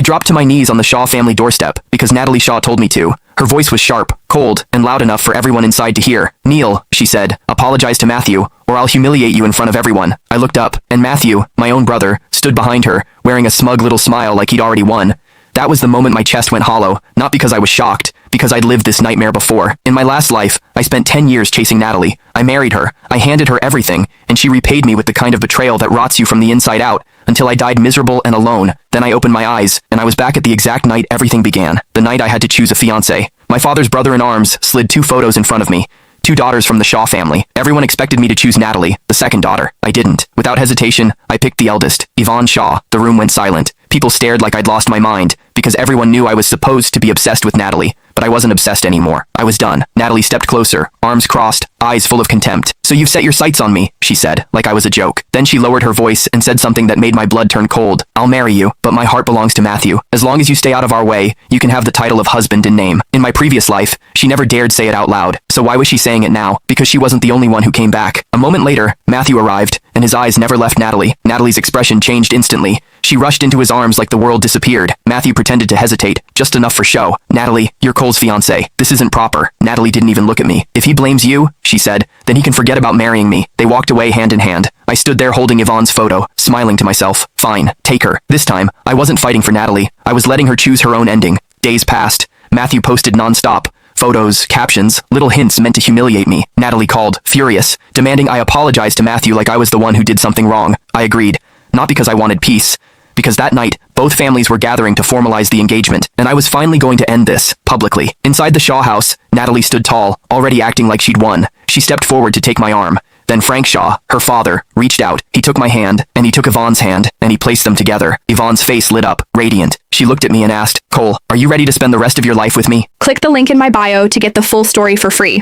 dropped to my knees on the Shaw family doorstep because Natalie Shaw told me to. Her voice was sharp, cold, and loud enough for everyone inside to hear. "Neil," she said, "apologize to Matthew, or I'll humiliate you in front of everyone." I looked up, and Matthew, my own brother, stood behind her, wearing a smug little smile like he'd already won. That was the moment my chest went hollow, not because I was shocked, because I'd lived this nightmare before. In my last life, I spent 10 years chasing Natalie. I married her, I handed her everything, and she repaid me with the kind of betrayal that rots you from the inside out, until I died miserable and alone. Then I opened my eyes, and I was back at the exact night everything began, the night I had to choose a fiancé. My father's brother-in-arms slid 2 photos in front of me. 2 daughters from the Shaw family. Everyone expected me to choose Natalie, the second daughter. I didn't. Without hesitation, I picked the eldest, Yvonne Shaw. The room went silent. People stared like I'd lost my mind, because everyone knew I was supposed to be obsessed with Natalie. But I wasn't obsessed anymore. I was done. Natalie stepped closer, arms crossed, eyes full of contempt. "So you've set your sights on me," she said, like I was a joke. Then she lowered her voice and said something that made my blood turn cold. "I'll marry you, but my heart belongs to Matthew. As long as you stay out of our way, you can have the title of husband in name." In my previous life, she never dared say it out loud. So why was she saying it now? Because she wasn't the only one who came back. A moment later, Matthew arrived, and his eyes never left Natalie. Natalie's expression changed instantly. She rushed into his arms like the world disappeared. Matthew pretended to hesitate, just enough for show. "Natalie, you're Cole's fiancé. This isn't proper." Natalie didn't even look at me. "If he blames you," she said, "then he can forget about marrying me." They walked away hand in hand. I stood there holding Yvonne's photo, smiling to myself. Fine, take her. This time, I wasn't fighting for Natalie. I was letting her choose her own ending. Days passed. Matthew posted nonstop. Photos, captions, little hints meant to humiliate me. Natalie called, furious, demanding I apologize to Matthew like I was the one who did something wrong. I agreed. Not because I wanted peace. Because that night, both families were gathering to formalize the engagement, and I was finally going to end this, publicly. Inside the Shaw house, Natalie stood tall, already acting like she'd won. She stepped forward to take my arm. Then Frank Shaw, her father, reached out. He took my hand, and he took Yvonne's hand, and he placed them together. Yvonne's face lit up, radiant. She looked at me and asked, "Cole, are you ready to spend the rest of your life with me?" Click the link in my bio to get the full story for free.